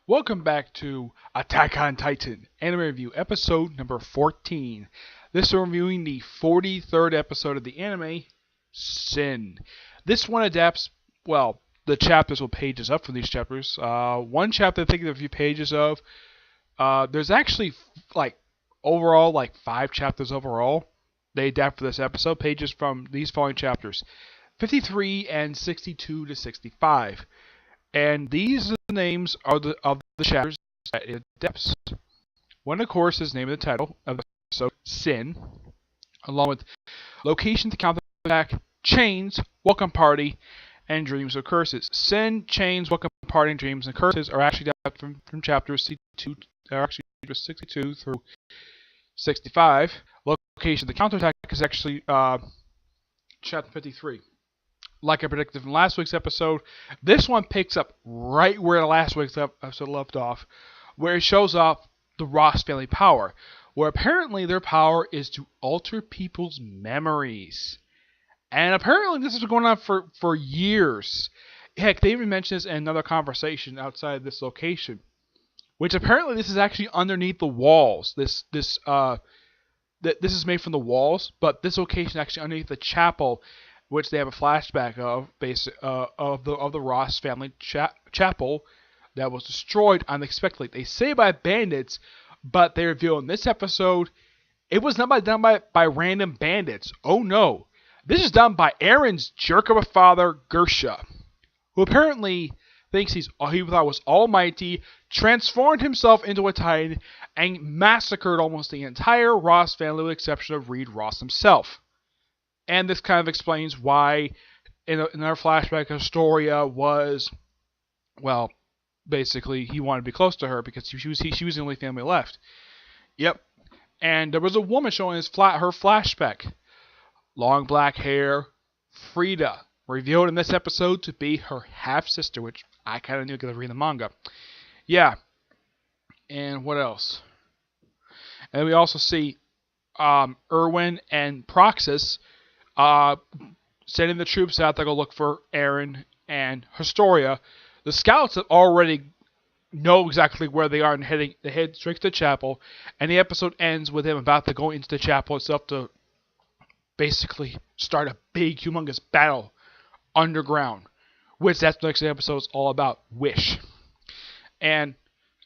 Welcome back to Attack on Titan Anime Review episode number 14. This is reviewing the 43rd episode of the anime, Sin. This one adapts, well, the chapters will pages up from these chapters. One chapter I think there are a few pages of. There's actually overall 5 chapters overall. They adapt for this episode, pages from these following chapters. 53 and 62 to 65. And these are the names of the chapters that it adapts. One, of course, is named the title of the episode, Sin, along with Location to Counterattack, Chains, Welcome Party, and Dreams of Curses. Sin, Chains, Welcome Party, and Dreams and Curses are actually adapted from chapters 62 through 65. Location to Counterattack is actually chapter 53. Like I predicted from last week's episode, this one picks up right where the last week's episode left off, where it shows off the Ross family power, where apparently their power is to alter people's memories. And apparently this has been going on for years. Heck, they even mentioned this in another conversation outside this location, which apparently this is actually underneath the walls. This is made from the walls, but this location actually underneath the chapel, which they have a flashback of, of the Ross family chapel that was destroyed unexpectedly. They say by bandits, but they reveal in this episode it was not done by random bandits. Oh no, this is done by Aaron's jerk of a father, Gersha, who apparently thinks he thought was almighty, transformed himself into a Titan, and massacred almost the entire Ross family with the exception of Reed Ross himself. And this kind of explains why, in our flashback, Historia was, well, basically he wanted to be close to her because she was the only family left. Yep. And there was a woman showing her flashback. Long black hair, Frida, revealed in this episode to be her half-sister, which I kind of knew because I read the manga. Yeah. And what else? And we also see Erwin and Proxus sending the troops out to go look for Eren and Historia. The scouts already know exactly where they are and they head straight to the chapel, and the episode ends with them about to go into the chapel itself to basically start a big, humongous battle underground, which that's the next episode is all about, Wish. And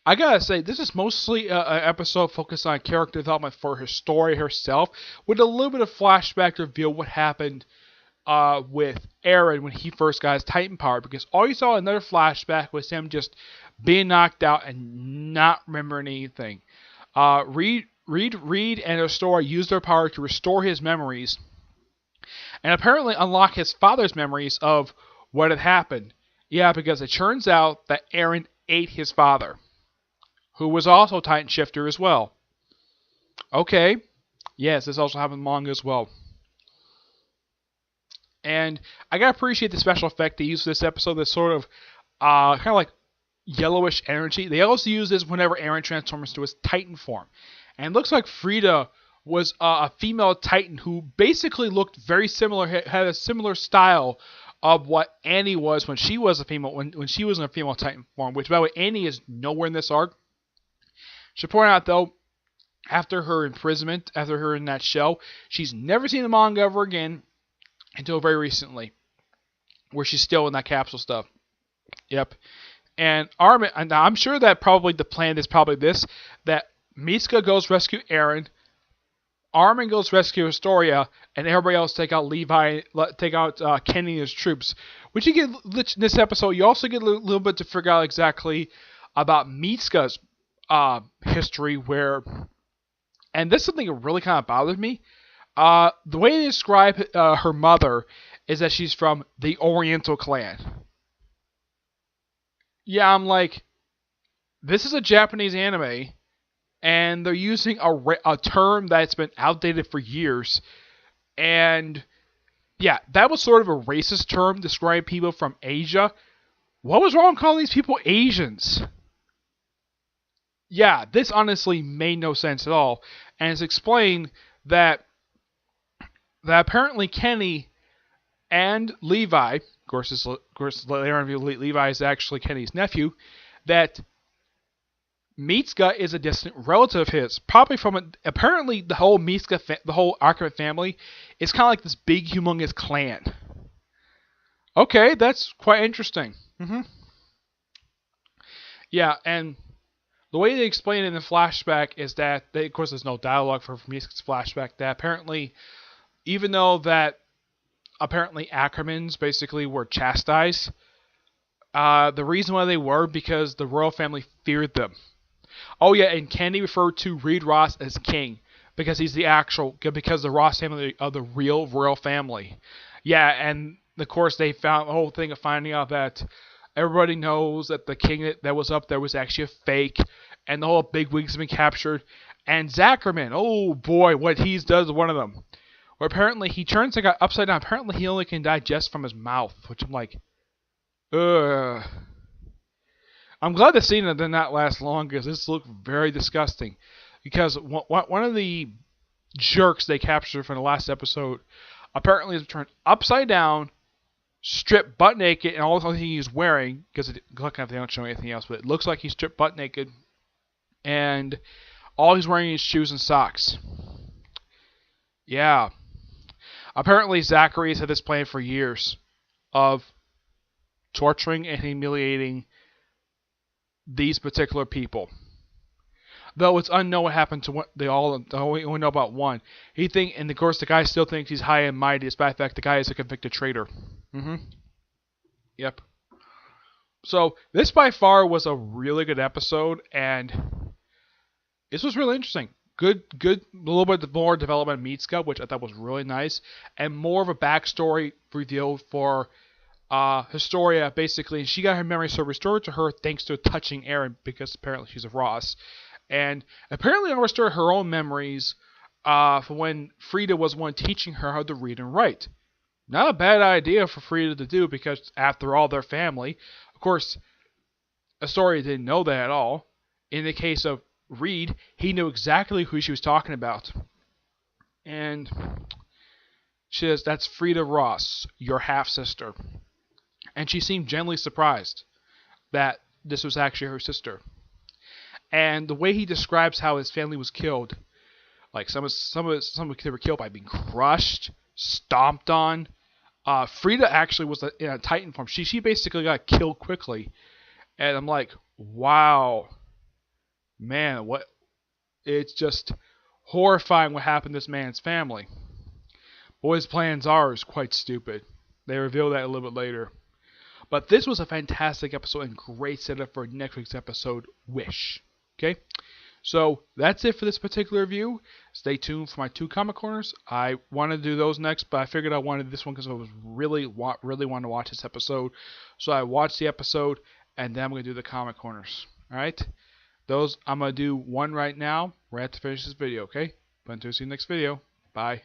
I gotta say, this is mostly an episode focused on character development for Historia herself, with a little bit of flashback to reveal what happened with Eren when he first got his Titan power, because all you saw in another flashback was him just being knocked out and not remembering anything. Reed and Historia used their power to restore his memories, and apparently unlock his father's memories of what had happened. Yeah, because it turns out that Eren ate his father, who was also Titan Shifter as well. Okay. Yes, this also happened in manga as well. And I gotta appreciate the special effect they used for this episode, this sort of kind of like yellowish energy. They also use this whenever Eren transforms to his Titan form. And it looks like Frida was a female Titan who basically looked very similar, had a similar style of what Annie was when she was a female, when she was in a female Titan form, which by the way, Annie is nowhere in this arc. Should point out though, after her imprisonment, after her in that shell, she's never seen the manga ever again until very recently, where she's still in that capsule stuff. Yep. And Armin, and I'm sure that probably the plan is probably this, that Mitsuka goes rescue Eren, Armin goes rescue Historia, and everybody else take out Kenny and his troops. Which you get in this episode, you also get a little bit to figure out exactly about Mitsuka's history, where, and this is something that really kind of bothered me. The way they describe her mother is that she's from the Oriental clan. Yeah, I'm like, this is a Japanese anime, and they're using a term that's been outdated for years, and yeah, that was sort of a racist term describing people from Asia. What was wrong calling these people Asians? Yeah, this honestly made no sense at all, and it's explained that apparently Kenny and Levi, of course, later on Levi is actually Kenny's nephew, that Mitsuka is a distant relative of his, probably apparently the whole the whole Ackerman family is kind of like this big, humongous clan. Okay, that's quite interesting. Yeah, and the way they explain it in the flashback is that, of course, there's no dialogue for Mitsuka's flashback. That apparently, even though that apparently Ackermans basically were chastised, the reason why they were because the royal family feared them. Oh yeah, and Candy referred to Reed Ross as king because because the Ross family are the real royal family. Yeah, and of course they found the whole thing of finding out that everybody knows that the king that was up there was actually a fake, and the whole bigwigs have been captured. And Zackerman, oh boy, what he does to one of them. Where apparently he turns the guy upside down. Apparently he only can digest from his mouth, which I'm like, ugh. I'm glad the scene did not last long because this looked very disgusting. Because one of the jerks they captured from the last episode apparently is turned upside down, stripped butt naked, and all the thing he's wearing, because they don't show anything else, but it looks like he's stripped butt naked, and all he's wearing is shoes and socks. Yeah. Apparently Zachary has had this plan for years of torturing and humiliating these particular people. Though it's unknown what happened to what they all only know about one. And of course the guy still thinks he's high and mighty, despite the fact the guy is a convicted traitor. Yep. So this by far was a really good episode, and this was really interesting. Good, a little bit more development of Mitsuka, which I thought was really nice, and more of a backstory reveal for Historia, basically. She got her memory so restored to her thanks to touching Aaron, because apparently she's a Ross. And apparently I'll restore her own memories for when Frida was one teaching her how to read and write. Not a bad idea for Frida to do, because after all, they're family. Of course, Astoria didn't know that at all. In the case of Reed, he knew exactly who she was talking about. And she says, that's Frida Ross, your half-sister. And she seemed genuinely surprised that this was actually her sister. And the way he describes how his family was killed, like some they were killed by being crushed, stomped on. Frida actually was in a Titan form. She basically got killed quickly, and I'm like, wow, man, what? It's just horrifying what happened to this man's family. But what his plans are is quite stupid. They reveal that a little bit later. But this was a fantastic episode and great setup for next week's episode, Wish. Okay, so that's it for this particular review. Stay tuned for my 2 comic corners. I wanted to do those next, but I figured I wanted this one because I was really wanted to watch this episode. So I watched the episode, and then I'm going to do the comic corners. Alright? I'm going to do one right now, right after finish this video, okay? But until see you next video. Bye.